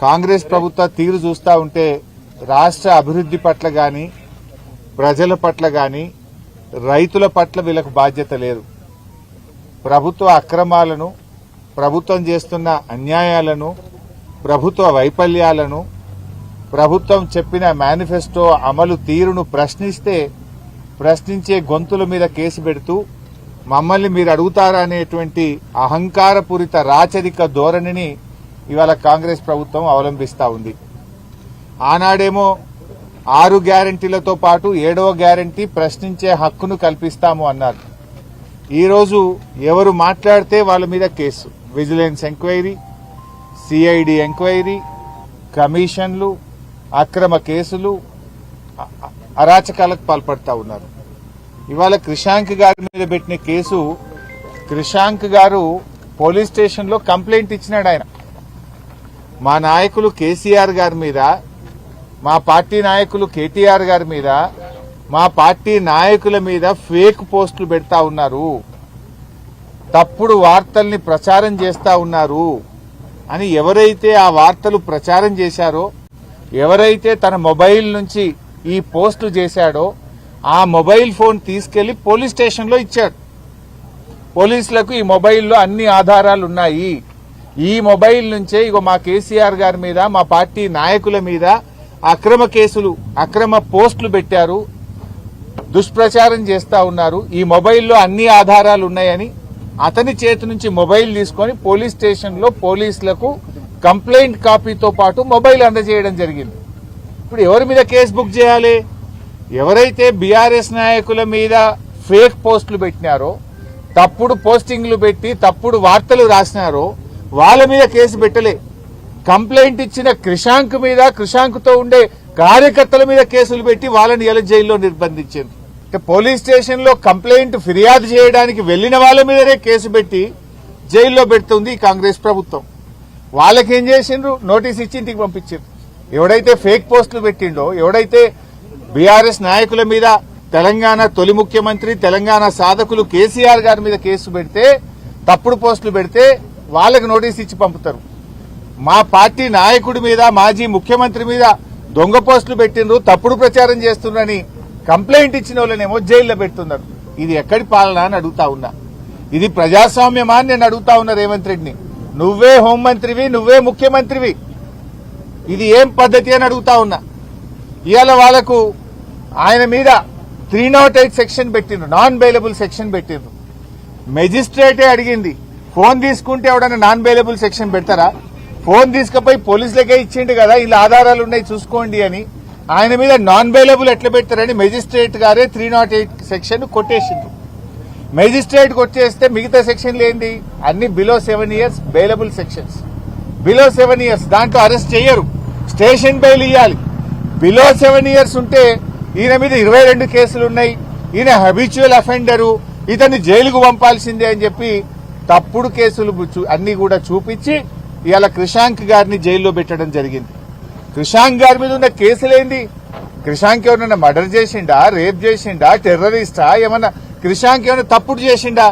కాంగ్రెస్ ప్రభుత్వ తీరు చూస్తూ ఉంటే రాష్ట్ర అభివృద్ధి పట్ల గాని ప్రజల పట్ల గాని రైతుల పట్ల వీళ్ళకు బాధ్యత లేదు. ప్రభుత్వ అక్రమాలను, ప్రభుత్వం చేస్తున్న అన్యాయాలను, ప్రభుత్వ వైఫల్యాలను, ప్రభుత్వం చెప్పిన మేనిఫెస్టో అమలు తీరును ప్రశ్నించే గొంతుల మీద కేసు పెడుతూ మమ్మల్ని మీరు అడుగుతారా అనేటువంటి అహంకారపూరిత రాచరిక ధోరణిని ఇవాళ కాంగ్రెస్ ప్రభుత్వం అవలంబిస్తా ఉంది. ఆనాడేమో 6 గ్యారంటీలతో పాటు 7వ గ్యారంటీ ప్రశ్నించే హక్కును కల్పిస్తాము అన్నారు. ఈరోజు ఎవరు మాట్లాడితే వాళ్ళ మీద case, vigilance enquiry, CID enquiry, కమిషన్లు, అక్రమ కేసులు, అరాచకాలకు పాల్పడతా ఉన్నారు. ఇవాళ క్రిషాంక్ గారి మీద పెట్టిన కేసు, క్రిషాంక్ గారు పోలీస్ స్టేషన్లో కంప్లైంట్ ఇచ్చినాడు. ఆయన మా నాయకులు కేసీఆర్ గారి మీద, మా పార్టీ నాయకులు కేటీఆర్ గారి మీద, మా పార్టీ నాయకుల మీద ఫేక్ పోస్టులు పెడతా ఉన్నారు, తప్పుడు వార్తల్ని ప్రచారం చేస్తా ఉన్నారు అని ఎవరైతే ఆ వార్తలు ప్రచారం చేశారో, ఎవరైతే తన మొబైల్ నుంచి ఈ పోస్టులు చేశాడో ఆ మొబైల్ ఫోన్ తీసుకెళ్లి పోలీస్ స్టేషన్లో ఇచ్చాడు. పోలీసులకు ఈ మొబైల్లో అన్ని ఆధారాలు ఉన్నాయి, ఈ మొబైల్ నుంచే ఇగో మా కేసీఆర్ గారి మీద, మా పార్టీ నాయకుల మీద అక్రమ కేసులు, అక్రమ పోస్టులు పెట్టారు, దుష్ప్రచారం చేస్తా ఉన్నారు, ఈ మొబైల్లో అన్ని ఆధారాలు ఉన్నాయని అతని చేతి నుంచి మొబైల్ తీసుకొని పోలీస్ స్టేషన్లో పోలీసులకు కంప్లైంట్ కాపీతో పాటు మొబైల్ అందజేయడం జరిగింది. ఇప్పుడు ఎవరి మీద కేసు బుక్ చేయాలి? ఎవరైతే బీఆర్ఎస్ నాయకుల మీద ఫేక్ పోస్టులు పెట్టినారో, తప్పుడు పోస్టింగ్లు పెట్టి తప్పుడు వార్తలు రాసినారో వాళ్ళ మీద కేసు పెట్టలే. కంప్లైంట్ ఇచ్చిన క్రిషాంక్ మీద, క్రిషాంక్తో ఉండే కార్యకర్తల మీద కేసులు పెట్టి వాళ్ళని ఎలా జైల్లో నిర్బంధించారు. పోలీస్ స్టేషన్లో కంప్లైంట్ ఫిర్యాదు చేయడానికి వెళ్లిన వాళ్ళ మీదనే కేసు పెట్టి జైల్లో పెడుతుంది ఈ కాంగ్రెస్ ప్రభుత్వం. వాళ్ళకేం చేసిండ్రు? నోటీస్ ఇచ్చి ఇంటికి పంపించారు. ఎవడైతే ఫేక్ పోస్టులు పెట్టిండో, ఎవడైతే బీఆర్ఎస్ నాయకుల మీద, తెలంగాణ తొలి ముఖ్యమంత్రి, తెలంగాణ సాధకులు కేసీఆర్ గారి మీద కేసు పెడితే, తప్పుడు పోస్టులు పెడితే వాళ్ళకి నోటీస్ ఇచ్చి పంపుతారు. మా పార్టీ నాయకుడి మీద, మాజీ ముఖ్యమంత్రి మీద దొంగ పోస్టులు పెట్టిండ్రు, తప్పుడు ప్రచారం చేస్తున్నారని కంప్లైంట్ ఇచ్చిన వాళ్ళనేమో జైల్లో పెడుతున్నారు. ఇది ఎక్కడి పాలన అని అడుగుతా ఉన్నా. ఇది ప్రజాస్వామ్యమా అని నేను అడుగుతా ఉన్నా రేవంత్ రెడ్డిని. నువ్వే హోంమంత్రివి, నువ్వే ముఖ్యమంత్రివి, ఇది ఏం పద్ధతి అని అడుగుతా ఉన్నా. ఇవాళ వాళ్లకు ఆయన మీద 308 సెక్షన్ పెట్టిండ్రు, నాన్ బెయిలబుల్ సెక్షన్ పెట్టిండ్రు. మెజిస్ట్రేటే అడిగింది, ఫోన్ తీసుకుంటే ఎవడన్నా నాన్ బెయిలబుల్ సెక్షన్ పెడతారా? ఫోన్ తీసుకుపోయి పోలీసులకే ఇచ్చిండు కదా, ఇలా ఆధారాలు ఉన్నాయి చూసుకోండి అని. ఆయన మీద నాన్ బెయిలబుల్ ఎట్లా పెడతారని మెజిస్ట్రేట్ గారే 308 సెక్షన్ కొట్టేసిండ్రు. మెజిస్ట్రేట్ కొట్టేస్తే మిగతా సెక్షన్లు ఏంటి? అన్ని below 7 years bailable sections. Below 7 years దాంట్లో అరెస్ట్ చేయరు, స్టేషన్ బెయిల్ ఇవ్వాలి. బిలో 7 years ఉంటే ఈయన మీద 22 కేసులు ఉన్నాయి, ఈయన హ్యాబిచువల్ అఫెండరు, ఇతన్ని జైలుకు పంపాల్సిందే అని చెప్పి తప్పుడు కేసులు అన్ని కూడా చూపించి ఇవాళ క్రిషాంక్ గారిని జైల్లో పెట్టడం జరిగింది. క్రిషాంక్ గారి మీద ఉన్న కేసులేంది? క్రిషాంక్ ఎవరన్నా మర్డర్ చేసిండా, రేప్ చేసిండా, టెర్రరిస్టా, ఏమన్నా క్రిషాంక్ ఏమన్నా తప్పుడు చేసిండా?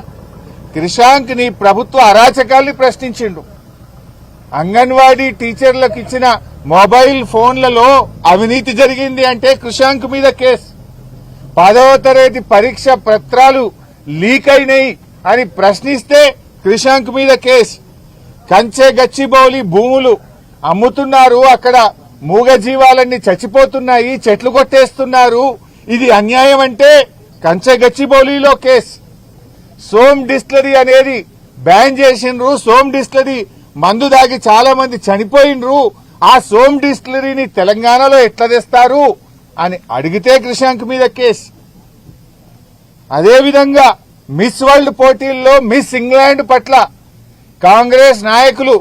క్రిషాంక్ ని ప్రభుత్వ అరాచకాల్ని ప్రశ్నించిండు. అంగన్వాడీ టీచర్లకు ఇచ్చిన మొబైల్ ఫోన్లలో అవినీతి జరిగింది అంటే క్రిషాంక్ మీద కేసు. 10వ తరగతి పరీక్ష పత్రాలు లీక్ అయినాయి అని ప్రశ్నిస్తే క్రిషాంక్ మీద కేసు. కంచె గచ్చిబౌలి భూములు అమ్ముతున్నారు, అక్కడ మూగజీవాలన్నీ చచ్చిపోతున్నాయి, చెట్లు కొట్టేస్తున్నారు, ఇది అన్యాయం అంటే కంచె గచ్చిబౌలిలో కేసు. సోమ్ డిస్టిలరీ అనేది బ్యాన్ చేసిండ్రు, సోమ్ డిస్టిలరీ మందు దాగి చాలా మంది చనిపోయిండ్రు, ఆ సోమ్ డిస్టిలరీని తెలంగాణలో ఎట్లా తెస్తారు అని అడిగితే క్రిషాంక్ మీద కేసు. అదేవిధంగా మిస్ వరల్డ్ పోటీల్లో మిస్ ఇంగ్లాండ్ పట్ల కాంగ్రెస్ నాయకులు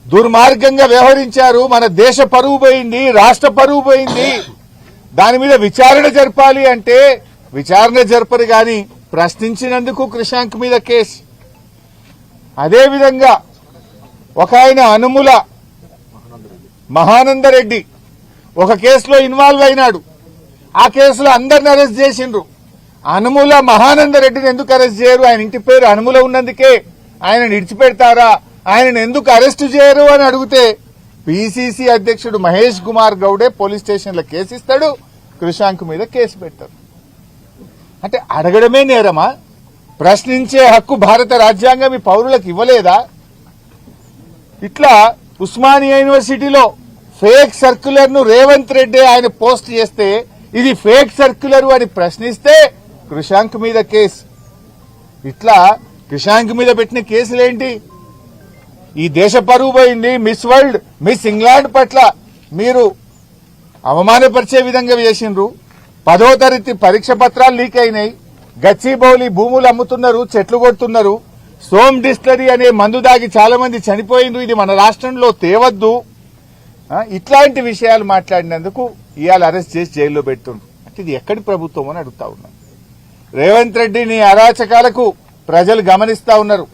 దుర్మార్గంగా వ్యవహరించారు, మన దేశ పరువు పోయింది, రాష్ట్ర పరువు పోయింది, దాని మీద విచారణ జరపాలి అంటే విచారణ జరపరు గాని ప్రశ్నించినందుకు క్రిషాంక్ మీద కేసు. అదేవిధంగా ఒక ఆయన అనుముల మహానందరెడ్డి ఒక కేసులో ఇన్వాల్వ్ అయినాడు, ఆ కేసులో అందరిని అరెస్ట్ చేసిండ్రు. అనుముల మహానందరెడ్డిని ఎందుకు అరెస్ట్ చేయరు? ఆయన ఇంటి పేరు అనుముల ఉన్నందుకే ఆయన విడిచిపెడతారా? ఆయనను ఎందుకు అరెస్టు చేయరు అని అడిగితే పిసిసి అధ్యక్షుడు మహేష్ కుమార్ గౌడే పోలీస్ స్టేషన్లో కేసు ఇస్తాడు, కృషాంక్ మీద కేసు పెడతారు. అంటే అడగడమే నేరమా? ప్రశ్నించే హక్కు భారత రాజ్యాంగం ఈ పౌరులకు ఇవ్వలేదా? ఇట్లా ఉస్మానియా యూనివర్సిటీలో ఫేక్ సర్క్యులర్ ను రేవంత్ రెడ్డి ఆయన పోస్ట్ చేస్తే ఇది ఫేక్ సర్క్యులర్ అని ప్రశ్నిస్తే కృషాంక్ మీద కేసు. ఇట్లా కృషాంక్ మీద పెట్టిన కేసులేంటి? ఈ దేశ పరువు పోయింది. మిస్ వరల్డ్, మిస్ ఇంగ్లాండ్ పట్ల మీరు అవమానపరిచే విధంగా చేసిండ్రు. 10వ తరగతి పరీక్ష పత్రాలు లీక్ అయినాయి. గచ్చిబౌలి భూములు అమ్ముతున్నారు, చెట్లు కొడుతున్నారు. సోమ్ డిస్టిలరీ అనే మందు దాగి చాలా మంది చనిపోయిండ్రు. ఇది మన రాష్ట్రంలో తేవద్దు. ఇట్లాంటి విషయాలు మాట్లాడినందుకు ఇవాళ అరెస్ట్ చేసి జైల్లో పెడుతుండ్రు. అంటే ఇది ఎక్కడి ప్రభుత్వం అని అడుగుతా ఉన్నాను. రేవంత్ రెడ్డి నీ అరాచకాలకు ప్రజలు గమనిస్తా ఉన్నారు.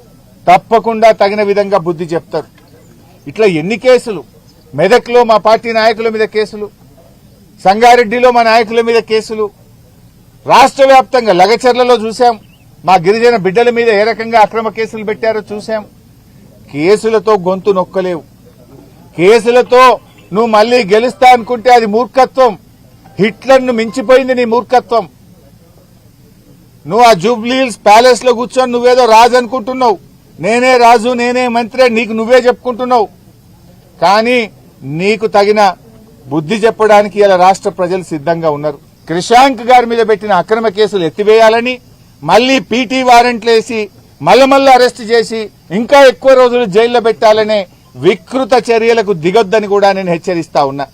తప్పకుండా తగిన విధంగా బుద్ధి చెప్తారు. ఇట్లా ఎన్ని కేసులు? మెదక్లో మా పార్టీ నాయకుల మీద కేసులు, సంగారెడ్డిలో మా నాయకుల మీద కేసులు, రాష్ట్ర వ్యాప్తంగా లగచర్లలో చూశాం. మా గిరిజన బిడ్డల మీద ఏ రకంగా అక్రమ కేసులు పెట్టారో చూశాం. కేసులతో గొంతు నొక్కలేవు. కేసులతో నువ్వు మళ్లీ గెలుస్తా అనుకుంటే అది మూర్ఖత్వం. హిట్లర్ను మించిపోయింది నీ మూర్ఖత్వం. నువ్వు ఆ జూబ్లీహిల్స్ ప్యాలెస్ లో కూర్చొని నువ్వేదో రాజు అనుకుంటున్నావు. నేనే రాజు, నేనే మంత్రి, నీకు నువ్వే చెప్పుకుంటున్నావు. కానీ నీకు తగిన బుద్ధి చెప్పడానికి ఇలా రాష్ట్ర ప్రజలు సిద్ధంగా ఉన్నారు. కృషాంక్ గారి మీద పెట్టిన అక్రమ కేసులు ఎత్తివేయాలని, మళ్లీ పీటీ వారెంట్లు వేసి మళ్ళీ అరెస్ట్ చేసి ఇంకా ఎక్కువ రోజులు జైల్లో పెట్టాలనే వికృత చర్యలకు దిగొద్దని కూడా నేను హెచ్చరిస్తా ఉన్నా.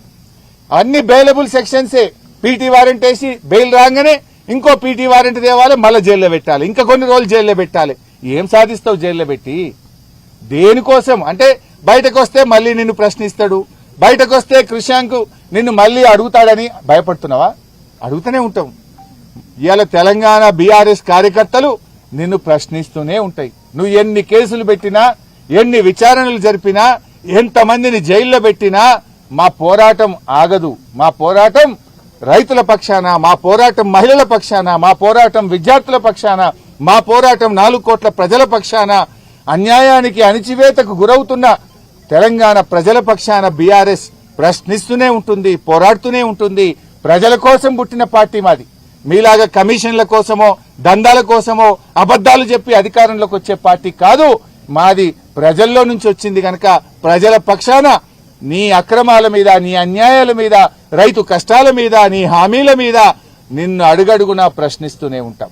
అన్ని బెయిలబుల్ సెక్షన్సే. పీటీ వారెంట్ వేసి బెయిల్ రాగానే ఇంకో పీటీ వారెంట్ తేవాలి, మళ్ళీ జైల్లో పెట్టాలి, ఇంకా కొన్ని రోజులు జైల్లో పెట్టాలి. ఏం సాధిస్తావు జైల్లో పెట్టి? దేనికోసం? అంటే బయటకు వస్తే మళ్లీ నిన్ను ప్రశ్నిస్తాడు, బయటకు వస్తే కృషాంక్ నిన్ను మళ్లీ అడుగుతాడని భయపడుతున్నావా? అడుగుతూనే ఉంటాం. ఇవాళ తెలంగాణ బీఆర్ఎస్ కార్యకర్తలు నిన్ను ప్రశ్నిస్తూనే ఉంటాయి. నువ్వు ఎన్ని కేసులు పెట్టినా, ఎన్ని విచారణలు జరిపినా, ఎంతమందిని జైల్లో పెట్టినా మా పోరాటం ఆగదు. మా పోరాటం రైతుల పక్షాన, మా పోరాటం మహిళల పక్షాన, మా పోరాటం విద్యార్థుల పక్షాన, మా పోరాటం 4 కోట్ల ప్రజల పక్షాన, అన్యాయానికి అణిచివేతకు గురవుతున్న తెలంగాణ ప్రజల పక్షాన బీఆర్ఎస్ ప్రశ్నిస్తూనే ఉంటుంది, పోరాడుతూనే ఉంటుంది. ప్రజల కోసం పుట్టిన పార్టీ మాది. మీలాగా కమిషన్ల కోసమో, దందాల కోసమో, అబద్దాలు చెప్పి అధికారంలోకి వచ్చే పార్టీ కాదు మాది. ప్రజల్లో నుంచి వచ్చింది కనుక ప్రజల పక్షాన నీ అక్రమాల మీద, నీ అన్యాయాల మీద, రైతు కష్టాల మీద, నీ హామీల మీద నిన్ను అడుగడుగునా ప్రశ్నిస్తూనే ఉంటాం.